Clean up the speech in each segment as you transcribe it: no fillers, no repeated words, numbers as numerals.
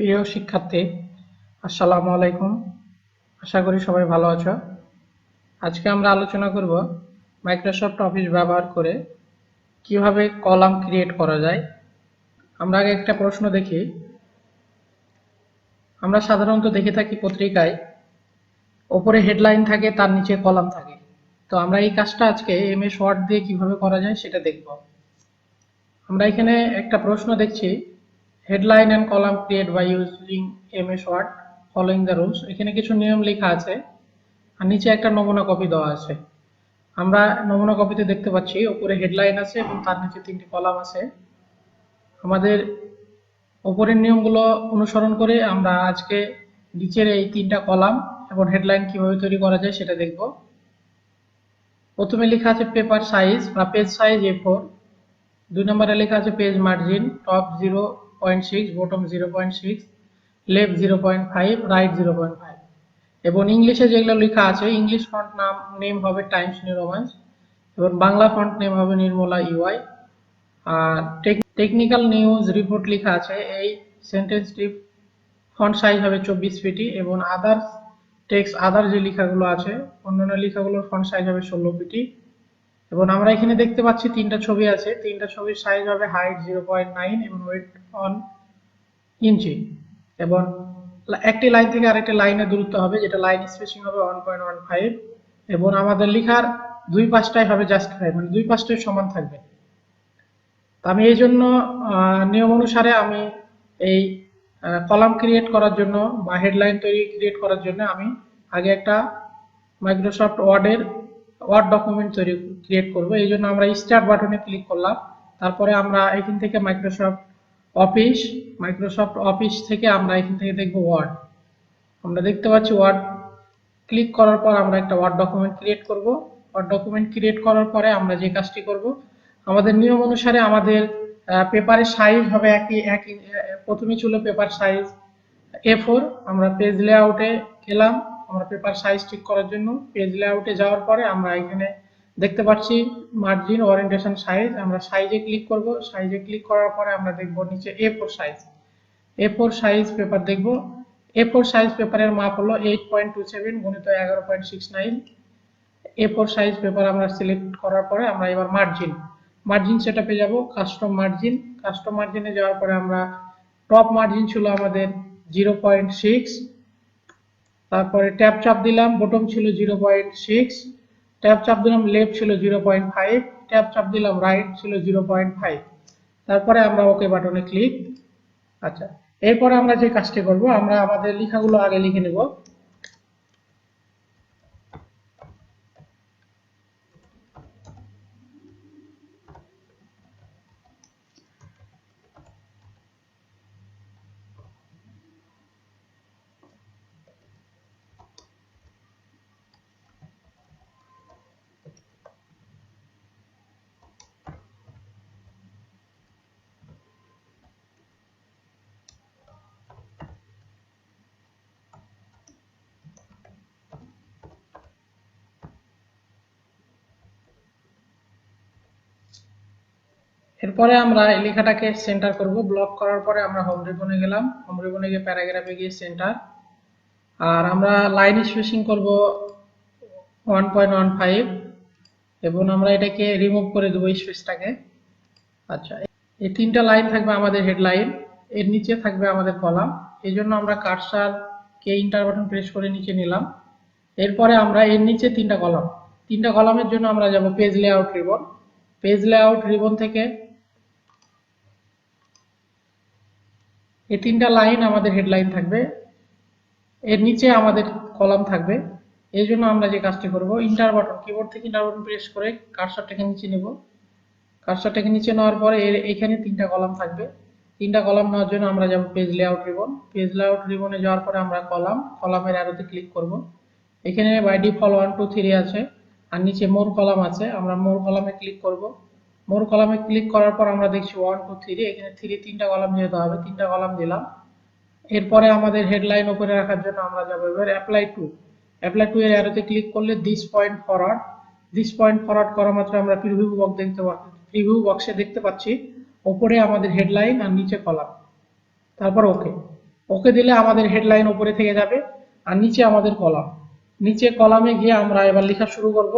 প্রিয় শিক্ষার্থী, আসসালামু আলাইকুম। আশা করি সবাই ভালো আছো। আজকে আমরা আলোচনা করব মাইক্রোসফট অফিস ব্যবহার করে কিভাবে কলাম ক্রিয়েট করা যায়। আমরা আগে একটা প্রশ্ন দেখি। আমরা সাধারণত দেখে থাকি পত্রিকায় ওপরে হেডলাইন থাকে, তার নিচে কলাম থাকে। তো আমরা এই কাজটা আজকে এমএস ওয়ার্ড দিয়ে কিভাবে করা যায় সেটা দেখব। আমরা এখানে একটা প্রশ্ন দেখছি, headline and column create by using MS Word following the rules. এখানে কিছু নিয়ম লেখা আছে আর নিচে একটা নমুনা কপি দেওয়া আছে। আমরা নমুনা কপিতে দেখতে পাচ্ছি উপরে হেডলাইন আছে এবং তার নিচে 3টি কলাম আছে। আমাদের উপরের নিয়মগুলো অনুসরণ করে আমরা আজকে নিচের এই 3টা কলাম এবং হেডলাইন কিভাবে তৈরি করা যায় সেটা দেখব। প্রথমে লেখা আছে পেপার সাইজ বা পেজ সাইজ A4, 2 নম্বরে লেখা আছে page margin, top 0.6, bottom 0.6, left 0.5, right 0.5। এবং ইংলিশে যেগুলো লেখা আছে, ইংলিশ ফন্ট নেম হবে টাইমস নিউ রোমান্স এবং বাংলা ফন্ট নেম হবে নির্মলা ইউআই। আর টেকনিক্যাল নিউজ রিপোর্ট লেখা আছে, এই সেন্টেন্সটি ফন্ট সাইজ হবে 24 পিটি এবং আদার যে লেখাগুলো আছে অন্যান্য লেখাগুলোর ফন্ট সাইজ হবে 16 পিটি। এবং আমরা এখানে দেখতে পাচ্ছি 3টা ছবি আছে, 3টা ছবির সাইজ হবে হাইট 0.9 এবং ওয়েট 1 ইঞ্চি এবং একটি লাইন থেকে আরেকটি লাইনের দূরত্ব হবে, যেটা লাইন স্পেসিং হবে 1.15 এবং আমাদের লেখার দুই পাশটাই হবে জাস্টিফাই, মানে দুই পাশটাই সমান থাকবে। তো আমি এই জন্য নিয়ম অনুসারে আমি এই কলাম ক্রিয়েট করার জন্য বা হেডলাইন ক্রিয়েট করার জন্য আমি আগে একটা মাইক্রোসফট ওয়ার্ড ডকুমেন্ট ক্রিয়েট করব। এই জন্য আমরা স্টার্ট বাটনে ক্লিক করলাম। তারপরে আমরা এখান থেকে মাইক্রোসফট অফিস থেকে আমরা এখান থেকে দেখব ওয়ার্ড। আমরা দেখতে পাচ্ছি ওয়ার্ড ক্লিক করার পর আমরা একটা ওয়ার্ড ডকুমেন্ট ক্রিয়েট করব। ওয়ার্ড ডকুমেন্ট ক্রিয়েট করার পরে আমরা যে কাজটি করব, আমাদের নিয়ম অনুসারে আমাদের পেপারের সাইজ হবে একই। প্রথমে ছিল পেপার সাইজ A4। আমরা পেজ লেআউটে গেলাম, আমরা পেপার সাইজ ঠিক করার জন্য পেজ লেআউটে যাওয়ার পরে আমরা এখানে দেখতে পাচ্ছি মার্জিন ওরিয়েন্টেশন সাইজ। আমরা সাইজে ক্লিক করব। সাইজে ক্লিক করার পরে আমরা দেখব নিচে A4 সাইজ পেপার দেখব। A4 সাইজ পেপারের মাপ হলো 8.27 গুণিত 11.69। A4 সাইজ পেপার আমরা সিলেক্ট করার পরে আমরা এবার মার্জিন সেটআপে যাব। কাস্টম মার্জিনে যাওয়ার পরে আমরা টপ মার্জিন ছিল আমাদের 0.6, তারপরে ট্যাব চাপ দিলাম, বটম ছিল 0.6, ট্যাব চাপ দিলাম লেফট ছিল 0.5, ট্যাব চাপ দিলাম রাইট ছিল 0.5। তারপরে আমরা ওকে বাটনে ক্লিক। আচ্ছা, এরপরে আমরা যে কাজটি করব, আমরা আমাদের লেখাগুলো আগে লিখে নেব। এরপরে আমরা এই লেখাটাকে সেন্টার করব। ব্লক করার পরে আমরা হোম রিবনে গেলাম, হোম রিবনে গিয়ে প্যারাগ্রাফে গিয়ে সেন্টার। আর আমরা লাইন স্পেসিং করব 1.15 এবং আমরা এটাকে রিমুভ করে দেবো স্পেসটাকে। আচ্ছা, এই 3টা লাইন থাকবে আমাদের হেডলাইন, এর নিচে থাকবে আমাদের কলাম। এই জন্য আমরা কার্সারকে ইন্টার বাটন প্রেস করে নিচে নিলাম। এরপরে আমরা এর নিচে 3টা কলামের জন্য আমরা যাব পেজ লেআউট রিবন থেকে এই 3টা লাইন আমাদের হেডলাইন থাকবে, এর নিচে আমাদের কলাম থাকবে। এই জন্য আমরা যে কাজটি করব, কিবোর্ড থেকে ইন্টার বাটন প্রেস করে কার্সারটাকে নিচে নেব। কার্সারটাকে নিচে নেওয়ার পরে এখানে 3টা কলাম থাকবে। 3টা কলাম নেওয়ার জন্য আমরা যাব পেজ লেআউট রিবনে যাওয়ার পরে আমরা কলামের অ্যারোতে ক্লিক করব। এখানে বাই ডিফল্ট 1 2 3 আছে আর নিচে মোর কলাম আছে। আমরা মোর কলামে ক্লিক করব। মোর কলামে ক্লিক করার পর আমরা দেখছি 1 2 3, এখানে 3টা কলাম যেতে হবে, 3টা কলাম দিলাম। এরপরে আমাদের হেডলাইন উপরে রাখার জন্য আমরা যাব এবার অ্যাপ্লাই টু এর অ্যারোতে ক্লিক করলে দিস পয়েন্ট ফরওয়ার্ড করা মাত্র আমরা প্রিভিউ বক্সে দেখতে পাচ্ছি উপরে আমাদের হেডলাইন আর নিচে কলাম। তারপর ওকে। ওকে দিলে আমাদের হেডলাইন উপরে থেকে যাবে, আর নিচে আমাদের কলাম। নিচে কলামে গিয়ে আমরা এবার লেখা শুরু করব।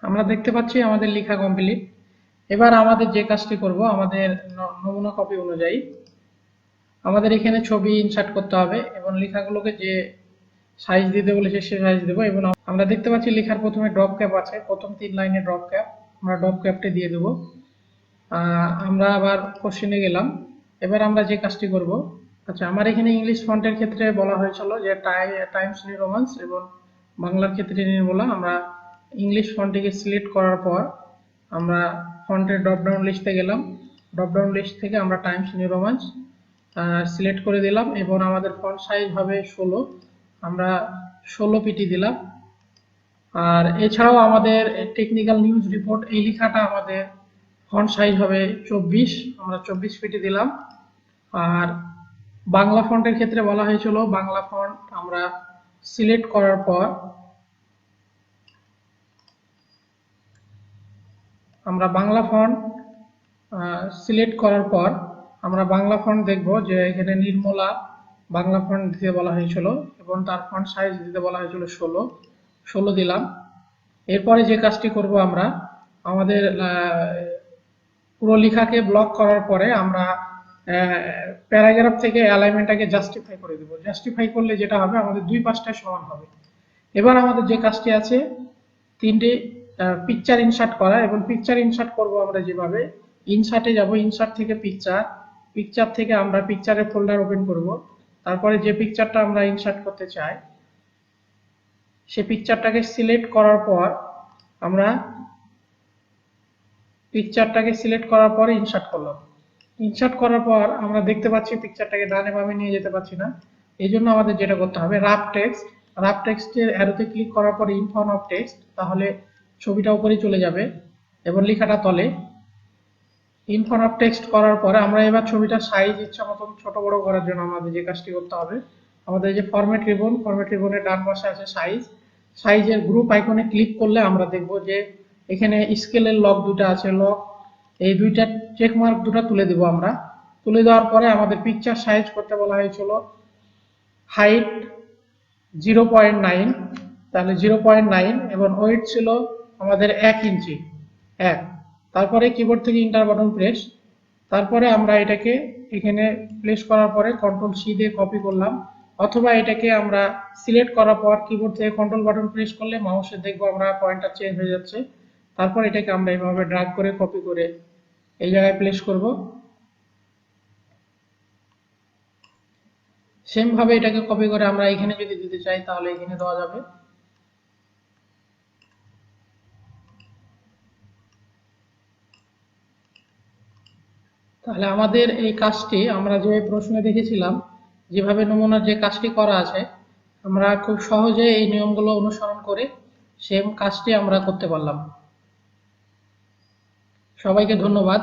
আমরা দেখতে পাচ্ছি আমাদের লেখা কমপ্লিট। এবার আমাদের যে কাজটি করব, আমাদের নমুনা কপি অনুযায়ী আমাদের এখানে ছবি ইনসার্ট করতে হবে এবং লেখাগুলোকে যে সাইজ দিতে বলেছে সে সাইজ দেবো। এবং আমরা দেখতে পাচ্ছি লেখার প্রথমে ড্রপ ক্যাপ আছে, প্রথম 3 লাইনে ড্রপ ক্যাপ, আমরা ড্রপ ক্যাপটা দিয়ে দেবো। আমরা আবার কোশ্চেনে গেলাম। এবার আমরা যে কাজটি করব, আচ্ছা আমার এখানে ইংলিশ ফন্টের ক্ষেত্রে বলা হয়েছিল যে টাইমস নিউ রোমান্স, এবং বাংলার ক্ষেত্রে নির্মলা। আমরা ইংলিশ ফন্টটিকে সিলেক্ট করার পর আমরা ফন্টের ড্রপডাউন লিস্টে গেলাম। ড্রপডাউন লিস্ট থেকে আমরা টাইমস নিউ রোমান্স সিলেক্ট করে দিলাম এবং আমাদের ফন্ট সাইজ হবে 16, আমরা 16 পিটি দিলাম। আর এছাড়াও আমাদের টেকনিক্যাল নিউজ রিপোর্ট এই লেখাটা আমাদের ফন্ট সাইজ হবে 24, আমরা 24 পিটি দিলাম। আর বাংলা ফন্টের ক্ষেত্রে বলা হয়েছিল বাংলা ফন্ট আমরা সিলেক্ট করার পর আমরা বাংলা ফন্ট সিলেক্ট করার পর আমরা বাংলা ফন্ট দেখব যে এখানে নির্মলা বাংলা ফন্ট দিতে বলা হয়েছিল এবং তার ফন্ট সাইজ দিতে বলা হয়েছিল 16 দিলাম। এরপরে যে কাজটি করব, আমরা আমাদের পুরো লেখাকে ব্লক করার পরে আমরা প্যারাগ্রাফ থেকে অ্যালাইনমেন্টটাকে জাস্টিফাই করে দেব। জাস্টিফাই করলে যেটা হবে, আমাদের দুই পাশটাই সমান হবে। এবার আমাদের যে কাজটি আছে, তিনটে পিকচার ইনসার্ট করা, এবং পিকচার ইনসার্ট করব আমরা যেভাবে, ইনসার্টে যাব, ইনসার্ট থেকে পিকচার, পিকচার থেকে আমরা পিকচারের ফোল্ডার ওপেন করব। তারপরে যে পিকচারটা আমরা ইনসার্ট করতে চাই সেই পিকচারটাকে সিলেক্ট করার পর আমরা পিকচারটাকে সিলেক্ট করার পর ইনসার্ট করলাম। ইনসার্ট করার পর আমরা দেখতে পাচ্ছি পিকচারটাকে ডানে বামে নিয়ে যেতে পারছি না। এই জন্য আমাদের যেটা করতে হবে, রাফ টেক্সটের অ্যারোতে ক্লিক করার পর ইন ফর্ম অফ টেক্সট, তাহলে ছবিটা উপরে চলে যাবে এবং লেখাটা তলে। ইন ফর্ম অফ টেক্সট করার পরে আমরা এবার ছবিটার সাইজ ইচ্ছা মতন ছোট বড় করার জন্য আমাদের যে কাজটি করতে হবে, আমাদের যে ফরম্যাট রিবনের ডান পাশে আছে সাইজের গ্রুপ আইকনে ক্লিক করলে আমরা দেখব যে এখানে স্কেলের লক দুটো আছে, এই দুইটা চেক মার্ক দুটো তুলে দেব। আমরা তুলে দেওয়ার পরে আমাদের পিকচার সাইজ করতে বলা হয়েছিল হাইট 0.9, তাহলে 0.9, এবং ওয়েট ছিল আমাদের 1 ইঞ্চি। তারপরে কিবোর্ড থেকে ইন্টার বাটন প্রেস, তারপরে আমরা এটাকে এখানে প্লেস করার পরে কন্ট্রোল সি দিয়ে কপি করলাম, অথবা এটাকে আমরা সিলেক্ট করার পর কিবোর্ড থেকে কন্ট্রোল বাটন প্রেস করলে মাউসে দেখবো আমরা পয়েন্টার চেঞ্জ হয়ে যাচ্ছে। তারপর এটাকে আমরা এইভাবে ড্র্যাগ করে কপি করে এই জায়গায় প্লেস করব। সেম ভাবে এটাকে কপি করে আমরা এখানে যদি দিতে চাই তাহলে এখানে দেওয়া যাবে। তাহলে আমাদের এই কাজটি আমরা যে প্রশ্নে দেখেছিলাম, যেভাবে নমুনার যে কাজটি করা আছে, আমরা খুব সহজে এই নিয়মগুলো অনুসরণ করে সেম কাজটি আমরা করতে পারলাম। সবাইকে ধন্যবাদ।